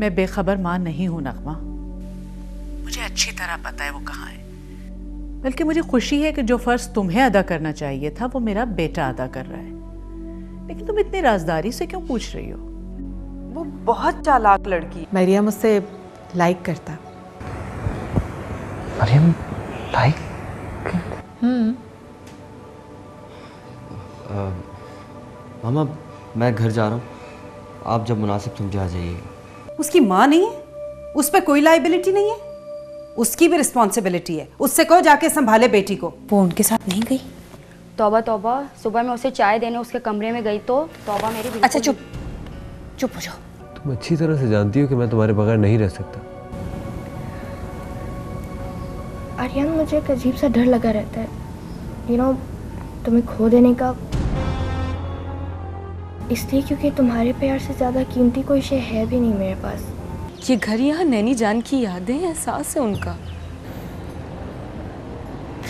मैं बेखबर मां नहीं हूं नगमा। मुझे अच्छी तरह पता है वो कहाँ है। बल्कि मुझे खुशी है कि जो फर्ज तुम्हें अदा करना चाहिए था वो मेरा बेटा अदा कर रहा है। लेकिन तुम इतनी राजदारी से क्यों पूछ रही हो? वो बहुत चालाक लड़की है। मरियम उससे लाइक करता। मरियम लाइक? मामा मैं घर जा रहा हूँ, आप जब मुनासिब समझे आ जाइएगा। उसकी माँ नहीं है, उस पर कोई लाइबिलिटी नहीं है, उसकी भी रिस्पॉन्सिबिलिटी है। उससे कहो जाके संभाले बेटी को। वो उनके साथ नहीं गई? तौबा तौबा, सुबह मैं उसे चाय देने उसके कमरे में गई तो तौबा मेरी बिल्कुल। अच्छा चुप चुप हो जाओ। तुम अच्छी तरह से जानती हो कि मैं तुम्हारे बगैर नहीं रह सकता। आर्यन, मुझे एक अजीब सा डर लगा रहता है, तुम्हें खो देने का। इसलिए क्योंकि तुम्हारे प्यार से ज़्यादा कीमती कोई शे है भी नहीं मेरे पास। ये घर यहाँ नैनी जान की यादें, एहसास है उनका।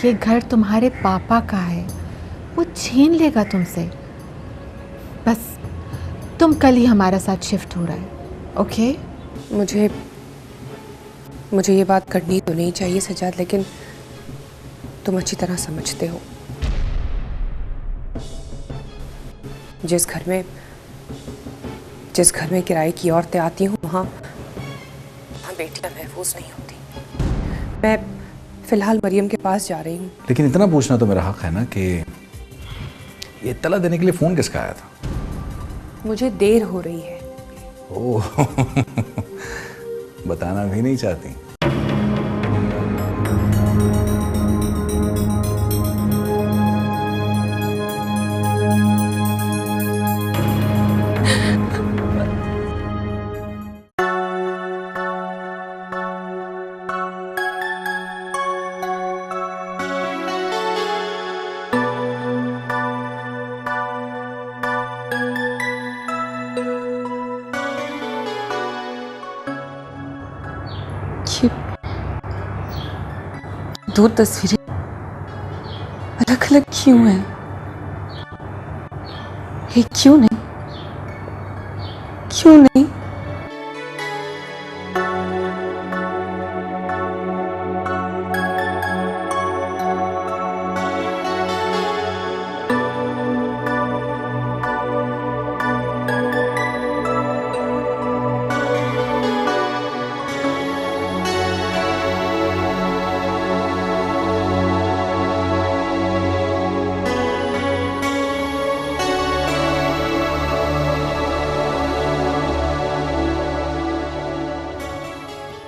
ये घर तुम्हारे पापा का है, वो छीन लेगा तुमसे। बस तुम कल ही हमारे साथ शिफ्ट हो रहा है, ओके? मुझे ये बात करनी तो नहीं चाहिए सजाद, लेकिन तुम अच्छी तरह समझते हो जिस घर में किराए की औरतें आती हूँ वहाँ बेटियां महफूज नहीं होती। मैं फिलहाल मरियम के पास जा रही हूँ। लेकिन इतना पूछना तो मेरा हक है ना कि ये इत्तला देने के लिए फोन किसका आया था? मुझे देर हो रही है। ओह बताना भी नहीं चाहती। दो तस्वीरें अलग अलग क्यों हैं? ये क्यों नहीं? क्यों नहीं?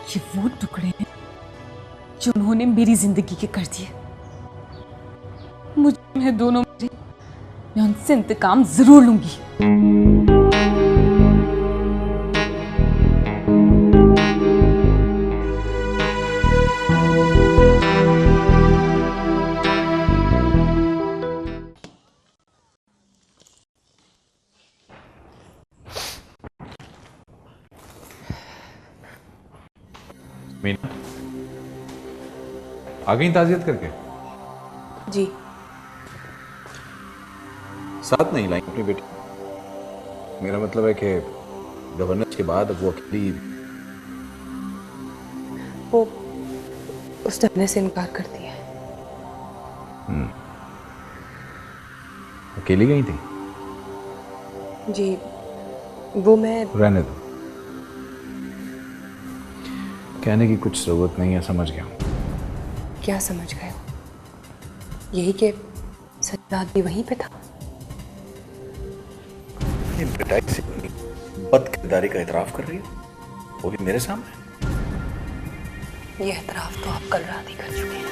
ये वो टुकड़े हैं जो उन्होंने मेरी जिंदगी के कर दिए। मैं दोनों मैं उनसे इंतकाम जरूर लूंगी। मीना आ गई ताजियत करके? जी। साथ नहीं लाई अपनी बेटी? मेरा मतलब है कि गवर्नेंस के बाद अब वो अकेली। वो उसने अपने से इनकार कर दिया। अकेली गई थी? जी वो मैं रहने दो, कहने की कुछ जरूरत नहीं है, समझ गया हूं। क्या समझ गए हो? यही कि सज्जाद भी वहीं पे था। ये पिटाई से बदकिरदारी का इतराफ कर रही है, वो भी मेरे सामने। ये एतराफ तो आप कल रात ही कर चुके हैं।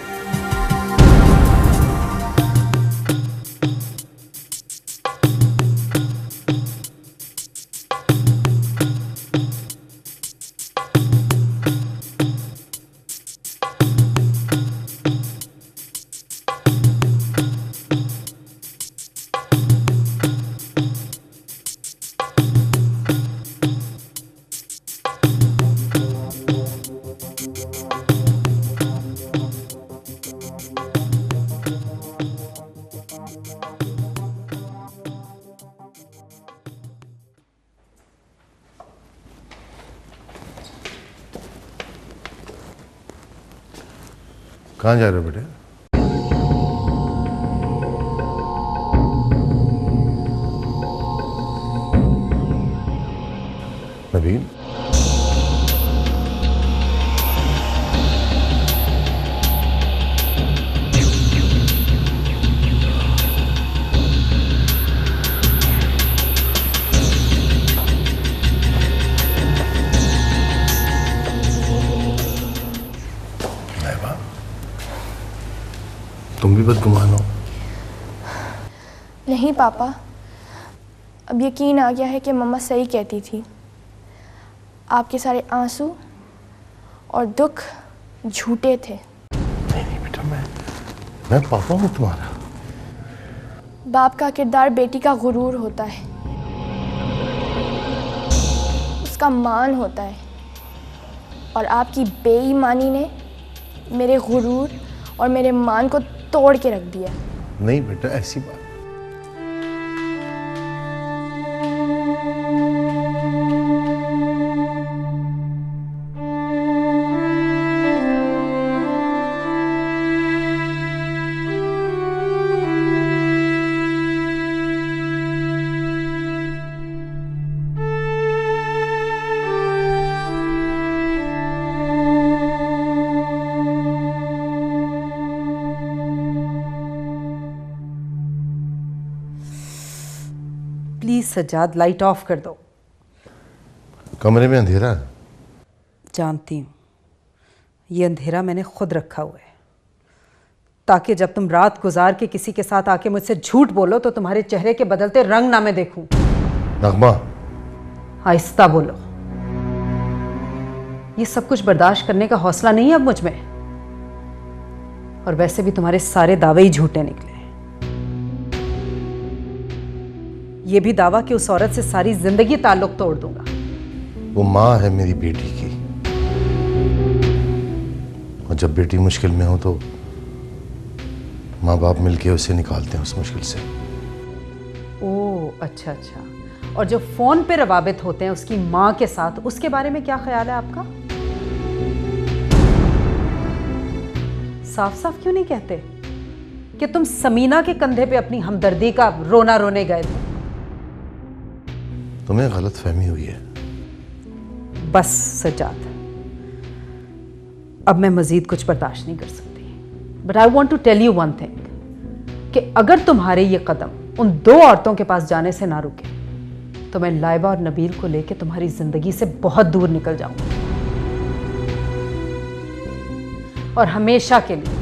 कहाँ जा रहे हो बेटे? नबील, तुम भी बदगुमान हो। नहीं पापा, अब यकीन आ गया है कि मम्मा सही कहती थी। आपके सारे आंसू और दुख झूठे थे। नहीं बेटा, मैं पापा हूँ तुम्हारा। बाप का किरदार बेटी का गुरूर होता है, उसका मान होता है, और आपकी बेईमानी ने मेरे गुरूर और मेरे मान को तोड़ के रख दिया। नहीं बेटा, ऐसी बात। प्लीज सज्जाद, लाइट ऑफ कर दो। कमरे में अंधेरा है। जानती हूँ, ये अंधेरा मैंने खुद रखा हुआ है, ताकि जब तुम रात गुजार के किसी के साथ आके मुझसे झूठ बोलो तो तुम्हारे चेहरे के बदलते रंग ना मैं देखूं। नगमा, आहिस्ता बोलो। ये सब कुछ बर्दाश्त करने का हौसला नहीं है अब मुझ में। और वैसे भी तुम्हारे सारे दावे ही झूठे निकले। ये भी दावा कि उस औरत से सारी जिंदगी ताल्लुक तोड़ दूंगा। वो माँ है मेरी बेटी की, और जब बेटी मुश्किल में हो तो माँ बाप मिलके उसे निकालते हैं उस मुश्किल से। ओह अच्छा अच्छा। और जो फोन पे रवाबित होते हैं उसकी माँ के साथ, उसके बारे में क्या ख्याल है आपका? साफ साफ क्यों नहीं कहते कि तुम समीना के कंधे पे अपनी हमदर्दी का रोना रोने गए थे? तुम्हें गलत फहमी हुई है। बस सज्जाद, अब मैं मजीद कुछ बर्दाश्त नहीं कर सकती। But I want to tell you one thing, कि अगर तुम्हारे ये कदम उन दो औरतों के पास जाने से ना रुके तो मैं लाइबा और नबील को लेकर तुम्हारी जिंदगी से बहुत दूर निकल जाऊंगी, और हमेशा के लिए।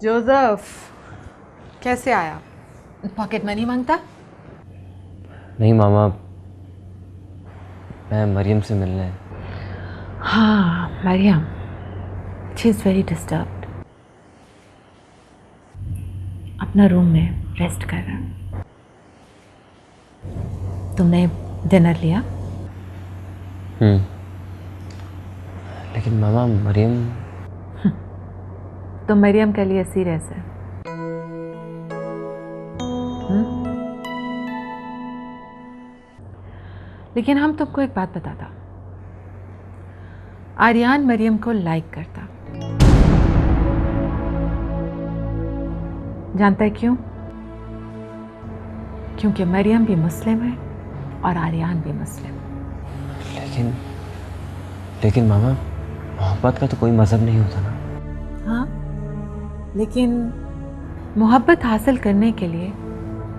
जोसेफ, कैसे आया? पॉकेट मनी मांगता? नहीं मामा, मैं मरियम से मिलने। हाँ Mariam, she is very disturbed. अपना रूम में रेस्ट कर रहा। तुमने डिनर लिया? लेकिन मामा, मरियम। तो मरियम के लिए सीरियस है। लेकिन हम तुमको एक बात बताता, आर्यान मरियम को लाइक करता। जानता है क्यों? क्योंकि मरियम भी मुस्लिम है और आर्यान भी मुस्लिम। लेकिन मामा, मोहब्बत का तो कोई मजहब नहीं होता ना। हाँ, लेकिन मोहब्बत हासिल करने के लिए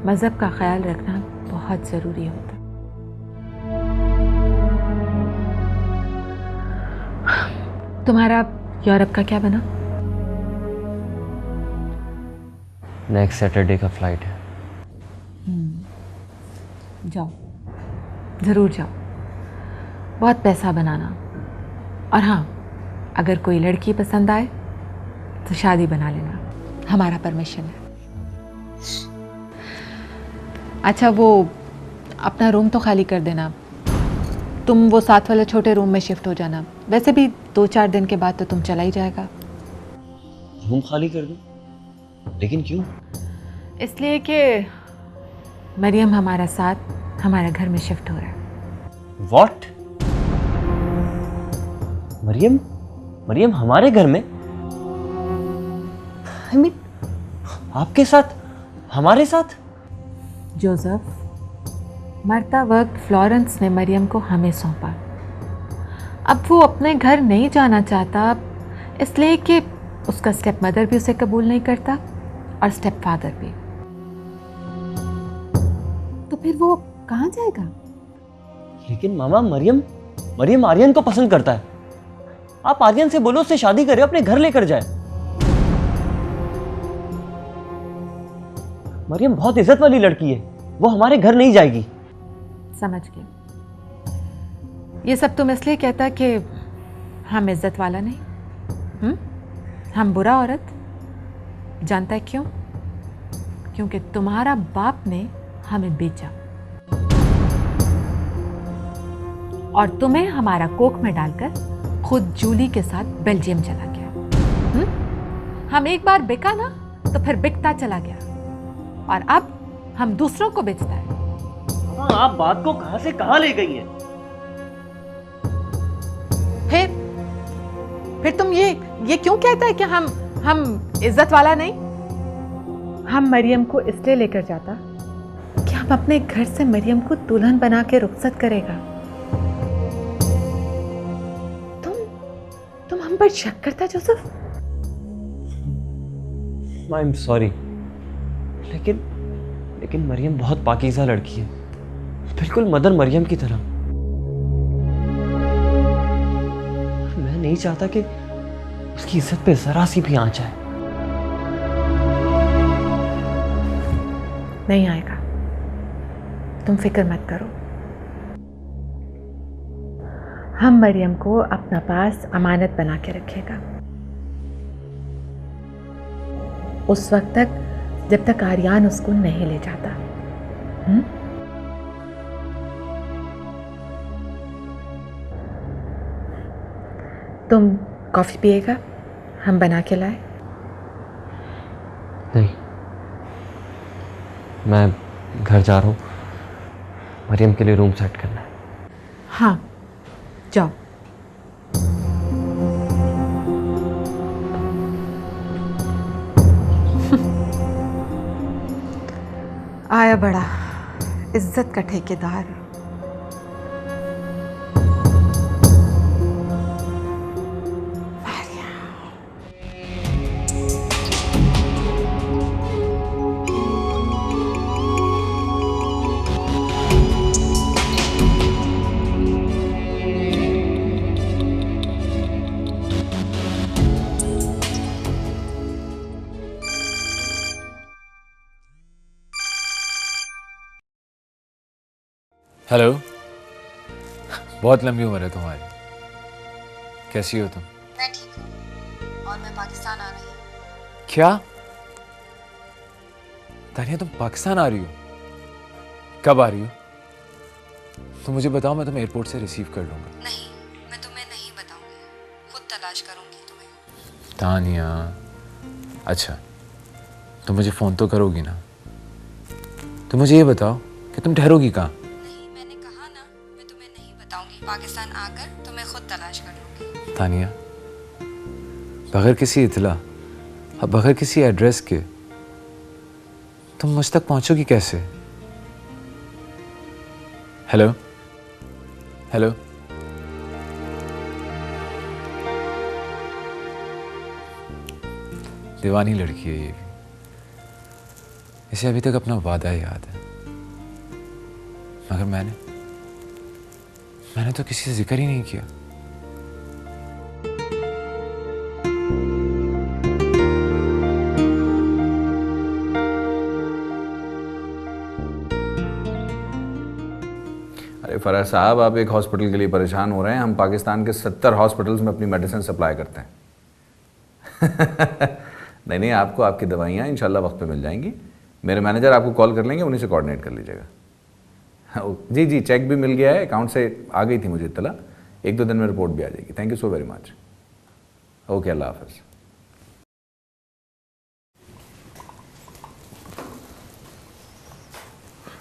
मज़हब का ख्याल रखना बहुत ज़रूरी होता। तुम्हारा यूरोप का क्या बना? नेक्स्ट सैटरडे का फ्लाइट है। जाओ, ज़रूर जाओ, बहुत पैसा बनाना। और हाँ, अगर कोई लड़की पसंद आए तो शादी बना लेना, हमारा परमिशन है। अच्छा, वो अपना रूम तो खाली कर देना, तुम वो साथ वाले छोटे रूम में शिफ्ट हो जाना। वैसे भी 2-4 दिन के बाद तो तुम चला ही जाएगा। रूम खाली कर दूं? लेकिन क्यों? इसलिए कि मरियम हमारा साथ हमारे घर में शिफ्ट हो रहा है। What? मरियम? मरियम हमारे घर में? आपके साथ? हमारे साथ? जोसेफ, मरता वक्त फ्लोरेंस ने मरियम को हमें सौंपा। अब वो अपने घर नहीं जाना चाहता, इसलिए कि उसका स्टेप मदर भी उसे कबूल नहीं करता और स्टेप फादर भी। तो फिर वो कहाँ जाएगा? लेकिन मामा, मरियम आर्यन को पसंद करता है। आप आर्यन से बोलो उससे शादी करे, अपने घर लेकर जाए। मरियम बहुत इज्जत वाली लड़की है, वो हमारे घर नहीं जाएगी। समझ गए। ये सब तुम इसलिए कहता कि हम इज्जत वाला नहीं, हम बुरा औरत। जानता है क्यों? क्योंकि तुम्हारा बाप ने हमें बेचा और तुम्हें हमारा कोख में डालकर खुद जूली के साथ बेल्जियम चला गया। हम एक बार बिका ना तो फिर बिकता चला गया, और अब हम दूसरों को बेचता है। आप बात को कहां से कहां ले गई हैं? फिर तुम ये क्यों कहता है कि हम इज्जत वाला नहीं? हम मरियम को इसलिए लेकर जाता कि हम अपने घर से मरियम को दुल्हन बना के रुखसत करेगा। तुम हम पर शक करता जोसेफ? आई एम सॉरी, लेकिन मरियम बहुत पाकीज़ा लड़की है, बिल्कुल मदर मरियम की तरह। मैं नहीं चाहता कि उसकी इज्जत पे जरा सी भी आंच आए। नहीं आएगा, तुम फिक्र मत करो। हम मरियम को अपना पास अमानत बना के रखेगा उस वक्त तक जब तक आर्यन उसको नहीं ले जाता। तुम कॉफी पिएगा? हम बना के लाए? नहीं, मैं घर जा रहा हूँ, मरियम के लिए रूम सेट करना है। हाँ, जाओ। आया बड़ा इज्जत का ठेकेदार। हेलो, बहुत लंबी उम्र है तुम्हारी। कैसी हो तुम? मैं ठीक हूँ और मैं पाकिस्तान आ रही हूँ। क्या तानिया, तुम पाकिस्तान आ रही हो? कब आ रही हो? तो मुझे बताओ, मैं तुम्हें एयरपोर्ट से रिसीव कर लूँगा। नहीं, मैं तुम्हें नहीं बताऊंगी, खुद तलाश करूंगी तुम्हें। तानिया, अच्छा तो मुझे फ़ोन तो करोगी ना? तो मुझे ये बताओ कि तुम ठहरोगी कहाँ? नहीं, मैंने कहा ना, मैं तुम्हें नहीं बताऊंगी। पाकिस्तान आकर तुम्हें खुद तलाश कर लूंगी। तानिया, बगैर किसी इत्तला और बगैर किसी एड्रेस के तुम मुझ तक पहुंचोगी कैसे? हेलो हेलो, दीवानी लड़की है ये भी, इसे अभी तक अपना वादा याद है, मगर मैंने तो किसी से जिक्र ही नहीं किया। फराज साहब, आप एक हॉस्पिटल के लिए परेशान हो रहे हैं, हम पाकिस्तान के 70 हॉस्पिटल्स में अपनी मेडिसिन सप्लाई करते हैं। नहीं नहीं, आपको आपकी दवाइयाँ इंशाल्लाह वक्त पे मिल जाएंगी। मेरे मैनेजर आपको कॉल कर लेंगे, उन्हीं से कोऑर्डिनेट कर लीजिएगा। जी जी, चेक भी मिल गया है, अकाउंट से आ गई थी मुझे इत्तला, 1-2 दिन में रिपोर्ट भी आ जाएगी। Thank you so very much. Okay, अल्लाह हाफ़िज़।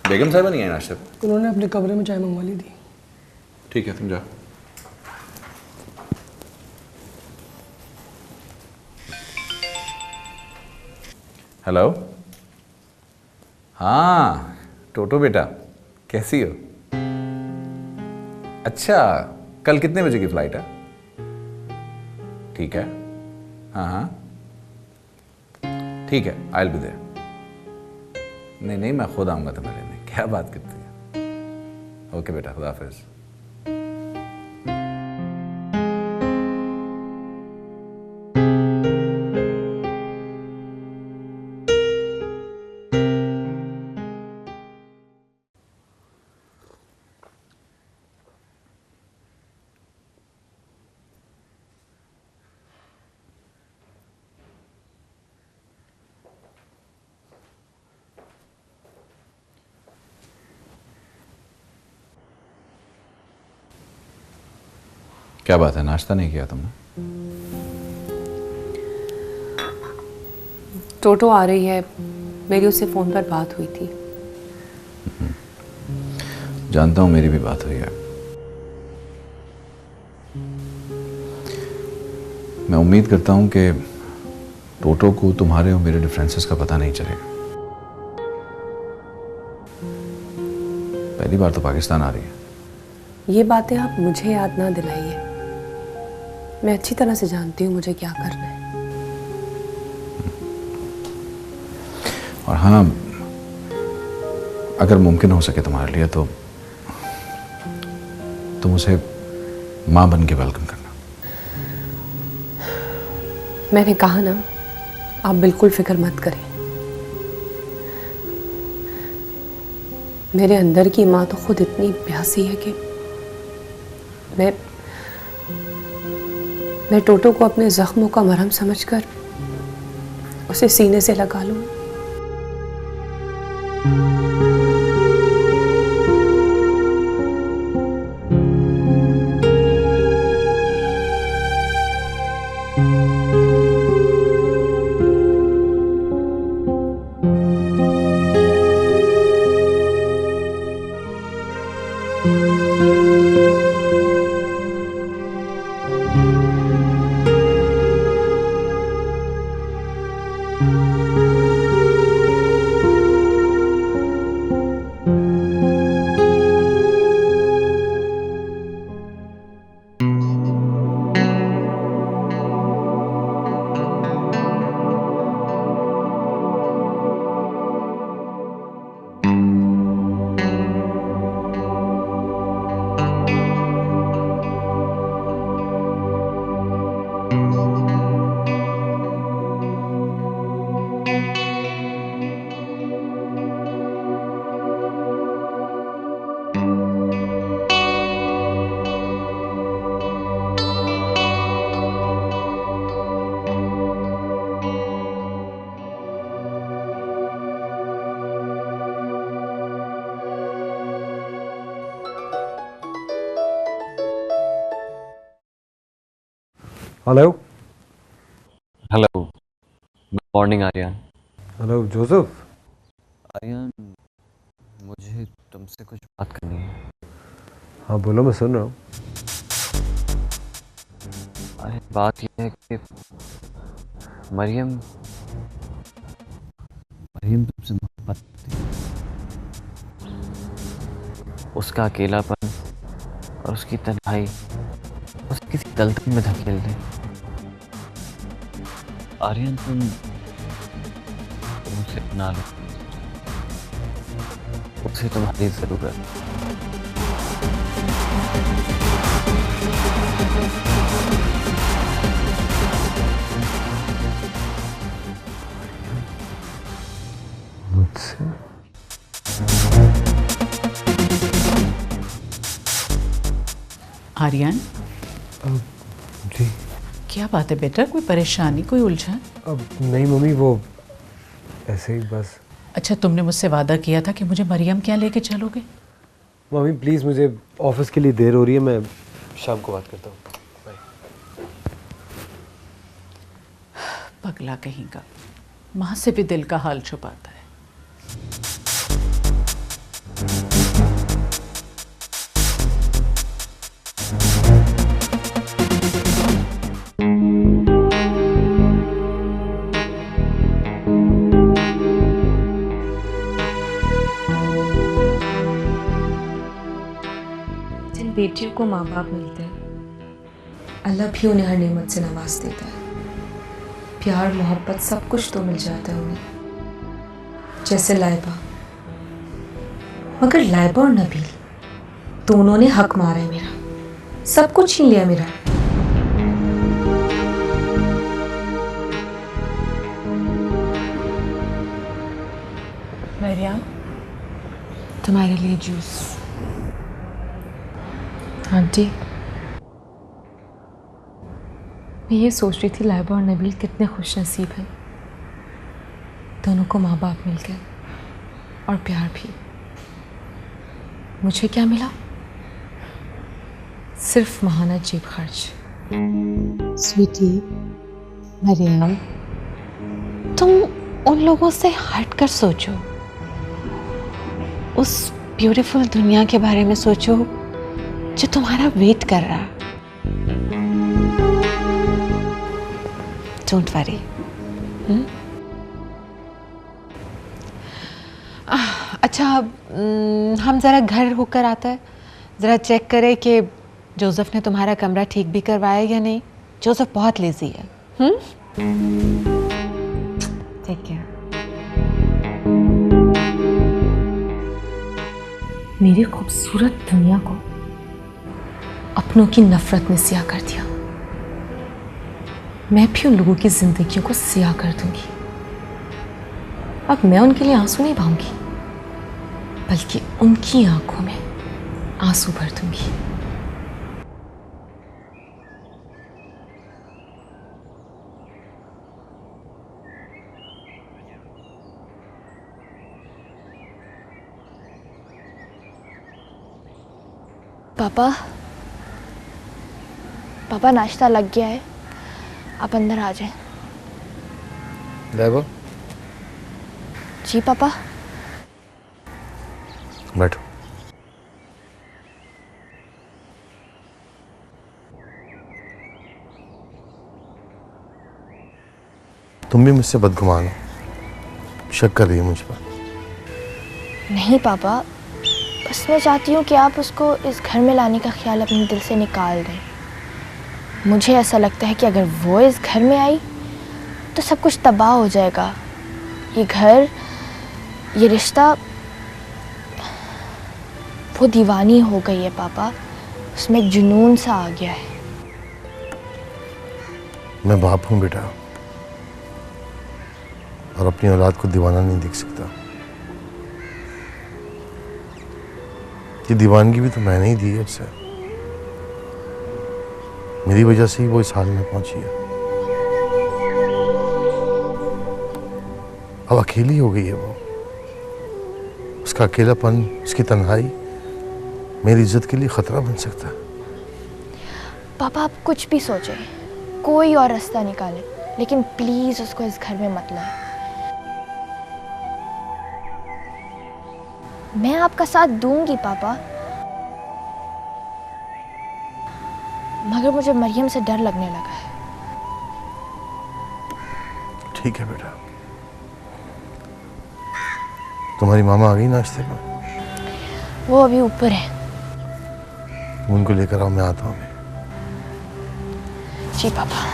बेगम साहब नहीं आए नाश्ते? उन्होंने अपने कमरे में चाय मंगवा ली थी। ठीक है, तुम जाओ। हेलो, हाँ टोटो बेटा, कैसी हो? अच्छा, कल कितने बजे की फ्लाइट है? ठीक है, हाँ हाँ ठीक है, आई विल बी देयर। नहीं नहीं, मैं खुद आऊँगा तुम्हें लेने। क्या बात करती है? ओके बेटा, खुदा हाफिज़। क्या बात है, नाश्ता नहीं किया तुमने? टोटो आ रही है, मेरी उससे फ़ोन पर बात हुई थी। जानता हूँ, मेरी भी बात हुई है। मैं उम्मीद करता हूँ कि टोटो को तुम्हारे और मेरे डिफरेंसेस का पता नहीं चलेगा। पहली बार तो पाकिस्तान आ रही है। ये बातें आप मुझे याद ना दिलाइए, मैं अच्छी तरह से जानती हूँ मुझे क्या करना है। और हाँ, अगर मुमकिन हो सके तुम्हारे लिए तो तुम उसे माँ बन के वेलकम करना। मैंने कहा ना, आप बिल्कुल फिक्र मत करें। मेरे अंदर की माँ तो खुद इतनी प्यासी है कि मैं टोटो को अपने जख्मों का मरहम समझकर उसे सीने से लगा लूं। Hello. Hello, good morning Aryan. Hello Joseph. Aryan, मुझे तुमसे कुछ बात करनी है। हाँ बोलो, मैं सुन रहा हूँ। अरे बात यह है कि मरियम तुमसे मोहब्बत करती है। उसका अकेलापन और उसकी तन्हाई उसे किसी गलती में धकेल दे। आर्यन, तुम उसे अपना लो, उसे तुम्हारी जरूरत है। मुझसे आर्यन, जी क्या बात है बेटा? कोई परेशानी, कोई उलझन? अब नहीं मम्मी, वो ऐसे ही बस। अच्छा, तुमने मुझसे वादा किया था कि मुझे मरियम क्या लेके चलोगे? मम्मी प्लीज़, मुझे ऑफिस के लिए देर हो रही है, मैं शाम को बात करता हूँ। बाय। पगला कहीं का, माँ से भी दिल का हाल छुपाता है। जिन बेटियों को माँ बाप मिलते हैं, अल्लाह भी उन्हें हर नेमत से नवाज देता है। प्यार मोहब्बत सब कुछ तो मिल जाता है उन्हें, जैसे लाइबा। मगर लाइबा और नबील दोनों ने हक मारा है मेरा, सब कुछ छीन लिया मेरा। मरियम, तुम्हारे लिए जूस। आंटी, मैं ये सोच रही थी लाइबा और नबील कितने खुश नसीब हैं, दोनों को माँ बाप मिल गए और प्यार भी। मुझे क्या मिला? सिर्फ महाना जेब खर्च। स्वीटी, मरियम, तुम उन लोगों से हट कर सोचो, उस ब्यूटीफुल दुनिया के बारे में सोचो जो तुम्हारा वेट कर रहा। Don't worry. अच्छा, हम ज़रा घर होकर आते हैं, ज़रा चेक करें कि जोसेफ ने तुम्हारा कमरा ठीक भी करवाया या नहीं। जोसेफ बहुत लेजी है। Take care. मेरी खूबसूरत दुनिया को अपनों की नफरत ने सियाह कर दिया। मैं भी उन लोगों की जिंदगियों को सियाह कर दूंगी। अब मैं उनके लिए आंसू नहीं बहाऊंगी, बल्कि उनकी आंखों में आंसू भर दूंगी। पापा, पापा नाश्ता लग गया है, आप अंदर आ जाएं। लाइबा, जी पापा। बैठो। तुम भी मुझसे बदगुमान हो, शक कर रही हो मुझ पर। नहीं पापा, बस मैं चाहती हूँ कि आप उसको इस घर में लाने का ख्याल अपने दिल से निकाल दें। मुझे ऐसा लगता है कि अगर वो इस घर में आई तो सब कुछ तबाह हो जाएगा। ये घर, ये रिश्ता, वो दीवानी हो गई है पापा, उसमें एक जुनून सा आ गया है। मैं बाप हूं बेटा, और अपनी औलाद को दीवाना नहीं देख सकता। ये दीवानगी भी तो मैंने ही दी है उसे। मेरी वजह से ही वो इस हाल में पहुंची है। अब अकेली हो गई है वो। उसका अकेलापन, उसकी तन्हाई मेरी इज्जत के लिए खतरा बन सकता है। पापा आप कुछ भी सोचें, कोई और रास्ता निकालें, लेकिन प्लीज उसको इस घर में मत लाएं। मैं आपका साथ दूंगी पापा, मगर मुझे मरियम से डर लगने लगा है। ठीक है बेटा। तुम्हारी मामा आ गई नाश्ते में? वो अभी ऊपर है। उनको लेकर आओ, मैं आता हूँ। जी पापा।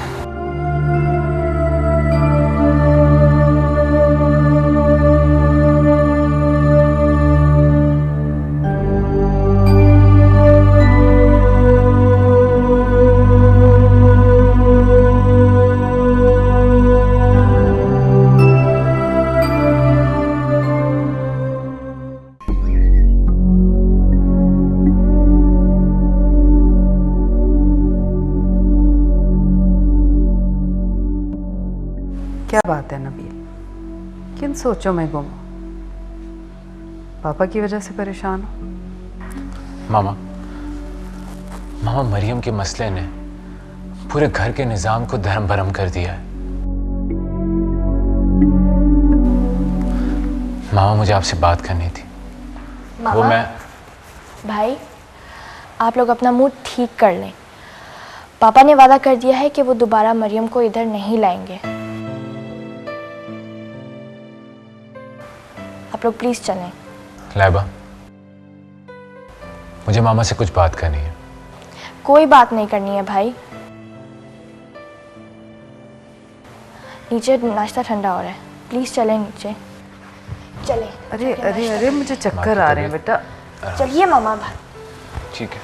क्या बात है नबील, किन सोचों में गुम हो? पापा की वजह से परेशान हो? मामा मरियम के मसले ने पूरे घर के निजाम को धर्म भरम कर दिया है। मामा मुझे आपसे बात करनी थी। वो मैं भाई आप लोग अपना मूड ठीक कर लें। पापा ने वादा कर दिया है कि वो दोबारा मरियम को इधर नहीं लाएंगे। आप लोग प्लीज चलें। लाइबा, मुझे मामा से कुछ बात करनी है। कोई बात नहीं करनी है भाई, नीचे नाश्ता ठंडा हो रहा है, प्लीज चलें नीचे। चलें। अरे अरे अरे मुझे चक्कर आ रहे हैं बेटा। चलिए मामा। ठीक है।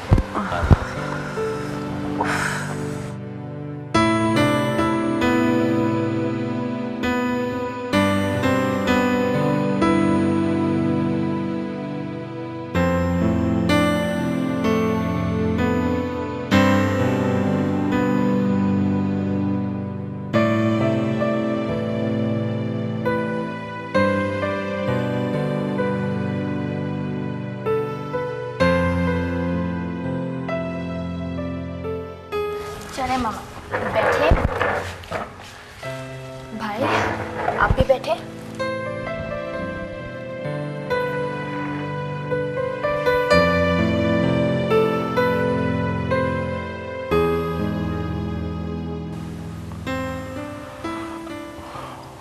चले मामा, बैठे। भाई आप भी बैठे।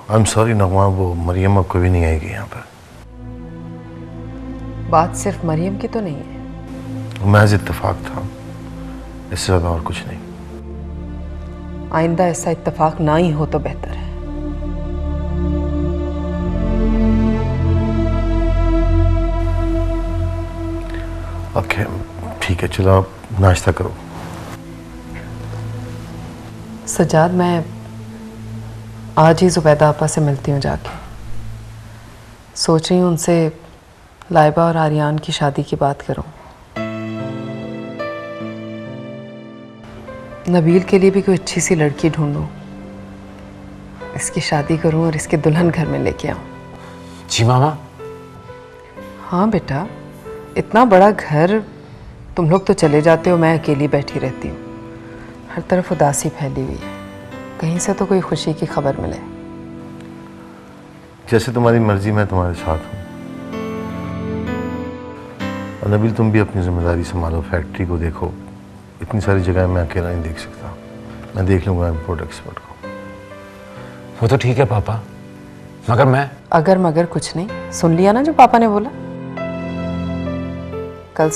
आई एम सॉरी नगमा, वो मरियम अब कभी नहीं आएगी यहाँ पर। बात सिर्फ मरियम की तो नहीं है। महज इत्तेफाक था, इससे ज़्यादा और कुछ नहीं। आइंदा ऐसा इत्तेफाक ना ही हो तो बेहतर है। ओके ठीक है, चलो आप नाश्ता करो। सजाद, मैं आज ही जुबैदा आपा से मिलती हूँ जाके। सोच रही हूँ उनसे लाइबा और आर्यान की शादी की बात करूँ। नबील के लिए भी कोई अच्छी सी लड़की ढूंढूं, इसकी शादी करूं और इसके दुल्हन घर में लेके आऊं। जी मामा। हाँ बेटा, इतना बड़ा घर, तुम लोग तो चले जाते हो, मैं अकेली बैठी रहती हूँ। हर तरफ उदासी फैली हुई है, कहीं से तो कोई खुशी की खबर मिले। जैसे तुम्हारी मर्जी, मैं तुम्हारे साथ हूँ। और नबील तुम भी अपनी जिम्मेदारी संभालो, फैक्ट्री को देखो। इतनी सारी जगह मैं अकेला नहीं देख सकता, मैं देख लूँगा इम्पोर्ट एक्सपोर्ट को। वो तो ठीक है पापा, मगर मैं अगर मगर कुछ नहीं, सुन लिया ना जो पापा ने बोला। कल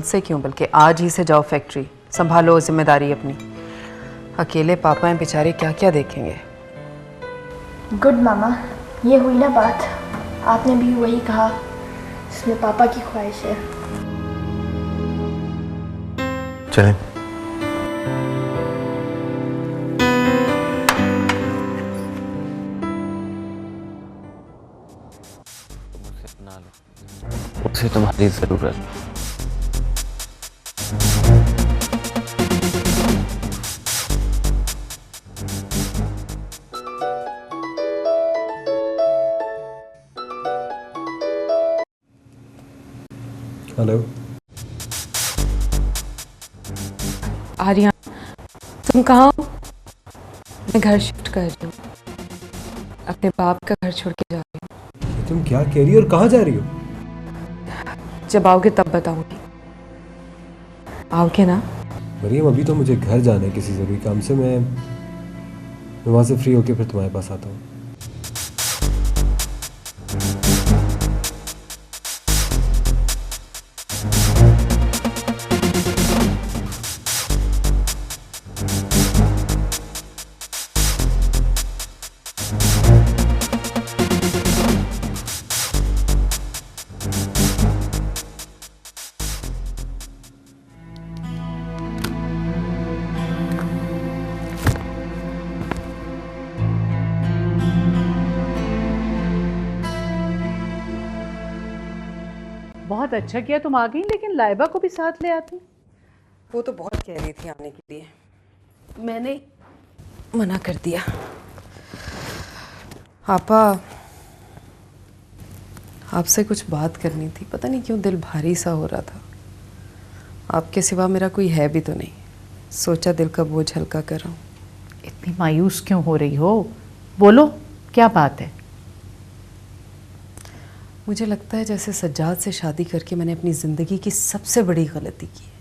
से क्यों, बल्कि आज ही से जाओ फैक्ट्री, संभालो जिम्मेदारी अपनी। अकेले पापा हैं बेचारे, क्या क्या देखेंगे। गुड मामा, ये हुई ना बात, आपने भी वही कहा इसमें पापा की ख्वाहिश है। चलें। उसे तुम्हारी जरूरत। हेलो आर्यन, तुम कहाँ हो? मैं घर शिफ्ट कर रही हूँ, अपने बाप का घर छोड़ के जा रही हूँ। तुम क्या कह रही हो और कहाँ जा रही हो? जब आओगे तब बताऊंगी। आओगे ना? मरियम, अभी तो मुझे घर जाना है किसी ज़रूरी काम से। मैं वहाँ से फ्री होके फिर तुम्हारे पास आता हूँ। बहुत अच्छा किया तुम आ गई, लेकिन लाइबा को भी साथ ले आती। वो तो बहुत कह रही थी आने के लिए, मैंने मना कर दिया। आपा, आपसे कुछ बात करनी थी। पता नहीं क्यों दिल भारी सा हो रहा था। आपके सिवा मेरा कोई है भी तो नहीं। सोचा दिल का बोझ हल्का कर रहा हूँ। इतनी मायूस क्यों हो रही हो? बोलो, क्या बात है? मुझे लगता है जैसे सज्जाद से शादी करके मैंने अपनी ज़िंदगी की सबसे बड़ी गलती की है।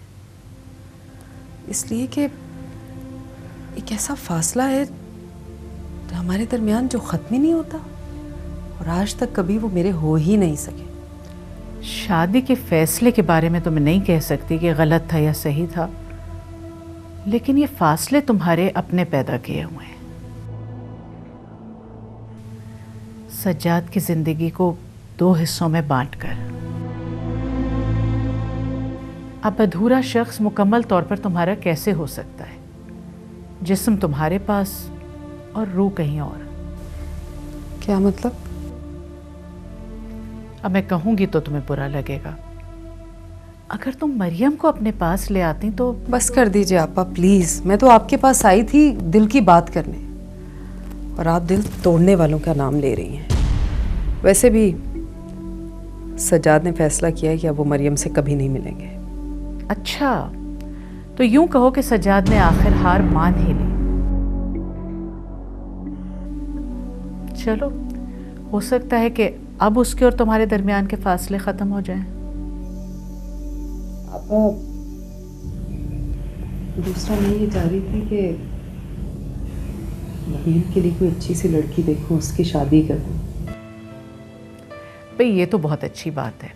इसलिए कि एक ऐसा फासला है हमारे दरमियान जो ख़त्म ही नहीं होता, और आज तक कभी वो मेरे हो ही नहीं सके। शादी के फैसले के बारे में तो मैं नहीं कह सकती कि गलत था या सही था, लेकिन ये फासले तुम्हारे अपने पैदा किए हुए हैं। सज्जाद की जिंदगी को 2 हिस्सों में बांटकर अब अधूरा शख्स मुकम्मल तौर पर तुम्हारा कैसे हो सकता है? जिस्म तुम्हारे पास और रूह कहीं और। क्या मतलब? अब मैं कहूंगी तो तुम्हें बुरा लगेगा। अगर तुम मरियम को अपने पास ले आती तो। बस कर दीजिए आपा प्लीज़। मैं तो आपके पास आई थी दिल की बात करने, और आप दिल तोड़ने वालों का नाम ले रही हैं। वैसे भी सज्जाद ने फैसला किया है कि अब वो मरियम से कभी नहीं मिलेंगे। अच्छा, तो यूं कहो कि सज्जाद ने आखिर हार मान ही ली। चलो, हो सकता है कि अब उसके और तुम्हारे दरमियान के फासले ख़त्म हो जाएं। दूसरा मैं ये चाह रही थी कि नबील के लिए कोई अच्छी सी लड़की देखूं, उसकी शादी कर दूं। भाई ये तो बहुत अच्छी बात है,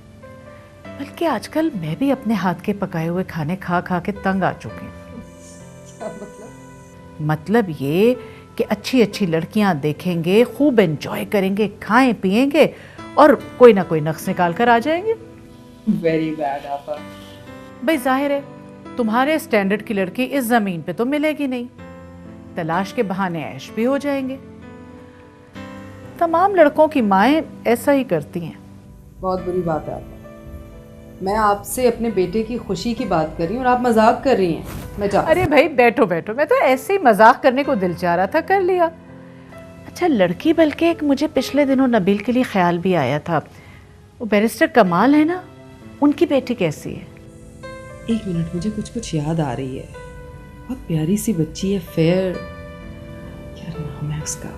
बल्कि आजकल मैं भी अपने हाथ के पकाए हुए खाने खा खा के तंग आ चुकी हूँ। क्या मतलब? मतलब ये कि अच्छी अच्छी लड़कियां देखेंगे, खूब एंजॉय करेंगे, खाएं पिएंगे और कोई ना कोई नक्स निकाल कर आ जाएंगे। वेरी बैड आपा। भाई जाहिर है तुम्हारे स्टैंडर्ड की लड़की इस ज़मीन पे तो मिलेगी नहीं, तलाश के बहाने ऐश भी हो जाएंगे। तमाम लड़कों की माएँ ऐसा ही करती हैं। बहुत बुरी बात है आपा। मैं आपसे अपने बेटे की खुशी की बात कर रही हूँ और आप मजाक कर रही हैं। मैं जा। अरे भाई बैठो बैठो, मैं तो ऐसे ही मजाक करने को दिल चाह रहा था, कर लिया। अच्छा लड़की, बल्कि एक मुझे पिछले दिनों नबील के लिए ख्याल भी आया था। वो बैरिस्टर कमाल है ना, उनकी बेटी कैसी है? एक मिनट, मुझे कुछ कुछ याद आ रही है। बहुत प्यारी सी बच्ची है, फेयर, क्या नाम है उसका?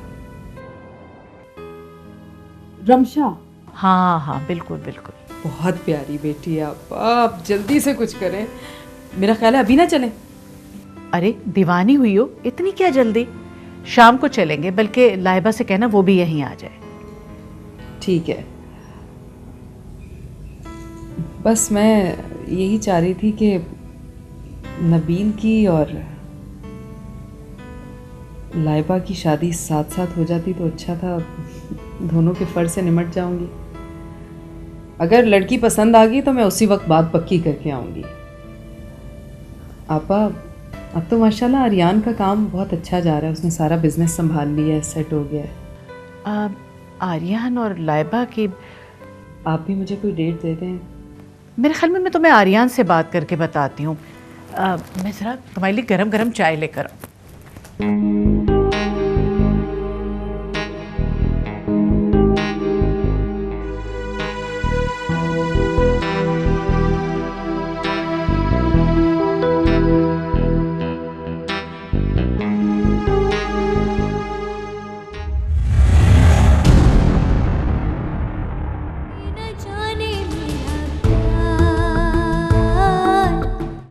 रमशा। हाँ हाँ बिल्कुल बिल्कुल। बहुत प्यारी बेटी है। आप जल्दी से कुछ करें, मेरा ख्याल है अभी ना चलें। अरे दीवानी हुई हो, इतनी क्या जल्दी? शाम को चलेंगे, बल्कि लाइबा से कहना वो भी यहीं आ जाए। ठीक है, बस मैं यही चाह रही थी कि नबील की और लाइबा की शादी साथ साथ हो जाती तो अच्छा था। दोनों के फर्ज से निमट जाऊंगी। अगर लड़की पसंद आ गई तो मैं उसी वक्त बात पक्की करके आऊंगी। आपा, अब तो माशाल्लाह आर्यन का काम बहुत अच्छा जा रहा है। उसने सारा बिजनेस संभाल लिया है, सेट हो गया है। आर्यन और लाइबा की आप भी मुझे कोई डेट दे दें। मेरे ख्याल में मैं तुम्हें आर्यन से बात करके बताती हूँ। मैं ज़रा तुम्हारे लिए गरम गरम चाय लेकर आऊँ।